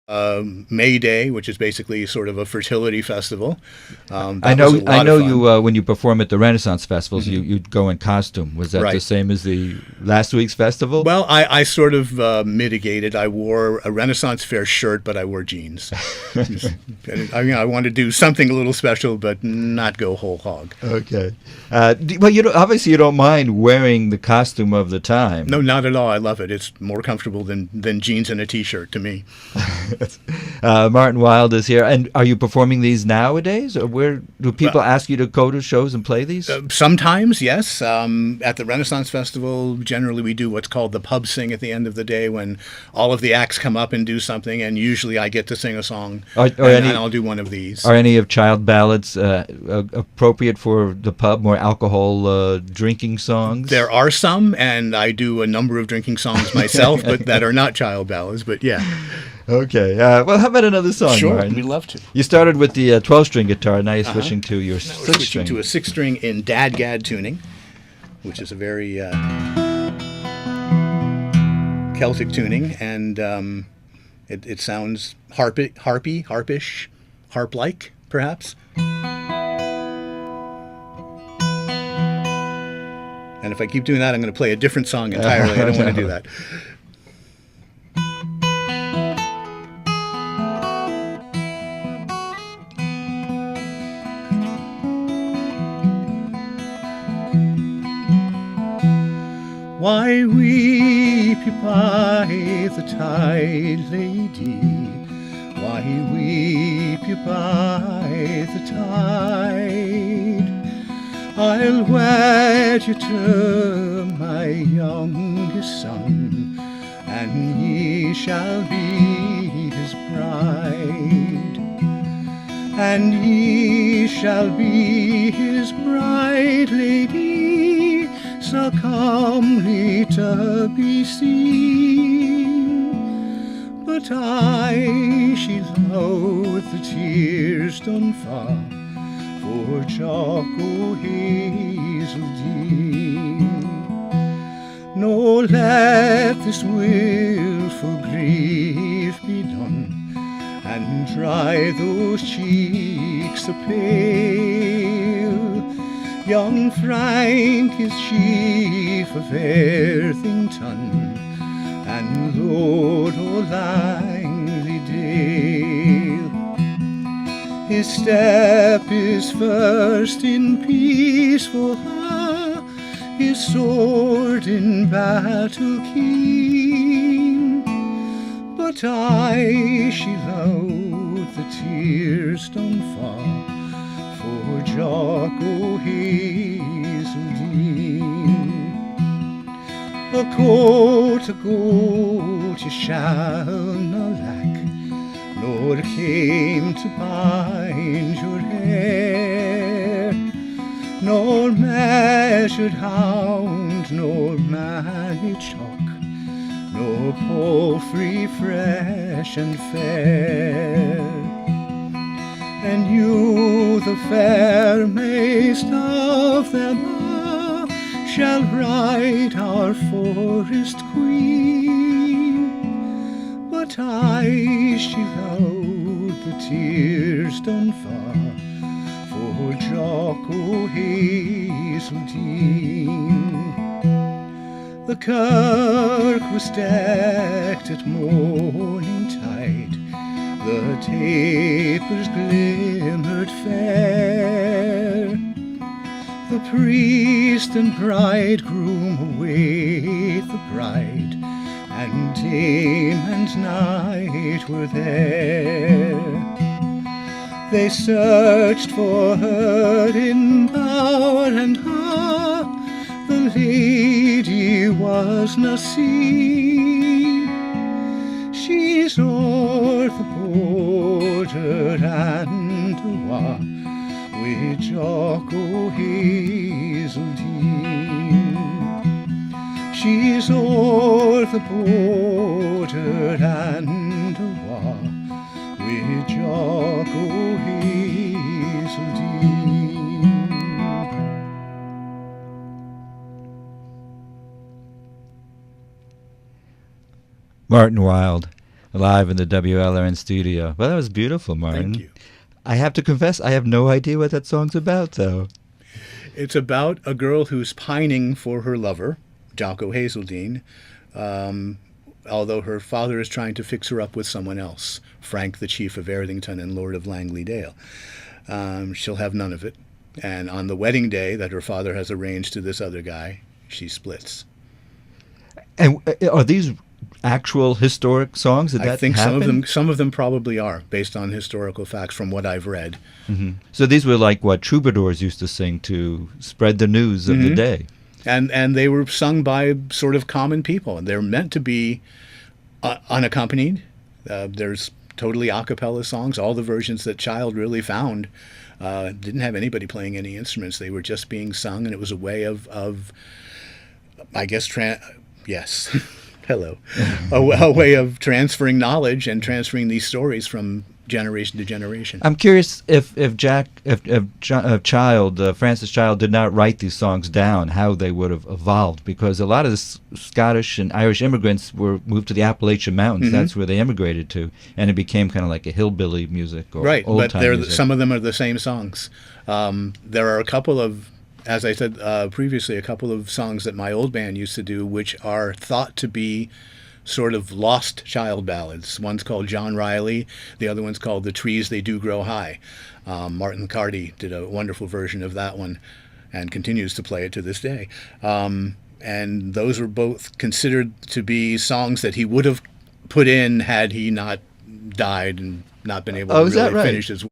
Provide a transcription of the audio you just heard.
May Day, which is basically sort of a fertility festival. I know you when you perform at the Renaissance festivals, you go in costume. Was that the same as the last week's festival? Well, I sort of mitigated. I wore a Renaissance Fair shirt, but I wore jeans. I want to do something a little special, but not go whole hog. Okay. Well, obviously you don't mind wearing the costume of the time. No, not at all. I love it. It's more comfortable than jeans and a T-shirt to me. Martyn Wylde is here. And are you performing these nowadays? Or where do people ask you to go to shows and play these? Sometimes, yes. At the Renaissance Festival, generally we do what's called the pub sing at the end of the day, when all of the acts come up and do something, and usually I get to sing a song, and I'll do one of these. Are any of child ballads appropriate for the pub, more alcohol drinking songs? There are some, and I do a number of drinking songs myself, but that are not child ballads, but yeah. Okay. Well, how about another song, Sure, Martyn? we'd love to. You started with the 12-string guitar, now you're switching to your 6-string. Switching to a 6-string in Dadgad tuning, which is a very Celtic tuning, and it sounds harpish, harp-like, perhaps. And if I keep doing that, I'm going to play a different song entirely. I don't want to do that. Why weep you by the tide, lady? Why weep you by the tide? I'll wed you to my youngest son, and ye shall be his bride. And ye shall be his bride, lady, so comely to be seen. But I, she loathed the tears done fall for Jock o' Hazeldean. No, let this wilful grief be done, and dry those cheeks a-pale. Young Frank is chief of Erthington, and Lord o' Langley Dale. His step is first in peaceful ha, his sword in battle keen. But I, she loathed the tears done fall for Jock o' Hazeldean. A coat you shall not lack, nor came to bind your hair, nor measured hound, nor managed hawk, nor palfrey fresh and fair. And you, the fairest of them all, shall ride our forest queen. But I, she loathed the tears done fall for Jock o' Hazeldean. The kirk was decked at morning tide, the tapers glimmered fair. The priest and bridegroom await the bride, and dame and knight were there. They searched for her in bower and ha, the lady was not seen. She's o'er the border and awa, with Jock o' Hazeldean. She's o'er the border and awa, with Jock o' Hazeldean. Martyn Wylde, live in the WLRN studio. Well, that was beautiful, Martyn. Thank you. I have to confess, I have no idea what that song's about, though. It's about a girl who's pining for her lover, Jock Hazeldean, although her father is trying to fix her up with someone else, Frank, the Chief of Erdington and Lord of Langley Dale. She'll have none of it. And on the wedding day that her father has arranged to this other guy, she splits. And are these actual historic songs? Did that I think happen? some of them probably are, based on historical facts from what I've read. Mm-hmm. So these were like what troubadours used to sing to spread the news of the day. And they were sung by sort of common people. They're meant to be unaccompanied. There's totally a cappella songs. All the versions that Child really found didn't have anybody playing any instruments. They were just being sung, and it was a way of I guess, yes, hello, a way of transferring knowledge and transferring these stories from generation to generation. I'm curious if Francis Child did not write these songs down, how they would have evolved, because a lot of the Scottish and Irish immigrants were moved to the Appalachian Mountains. That's where they immigrated to, and it became kind of like a hillbilly music or right, old time music. Some of them are the same songs. There are a couple of, as I said previously, a couple of songs that my old band used to do, which are thought to be sort of lost Child ballads. One's called John Riley. The other one's called The Trees They Do Grow High. Martyn Carty did a wonderful version of that one and continues to play it to this day. And those were both considered to be songs that he would have put in had he not died and not been able to really finish his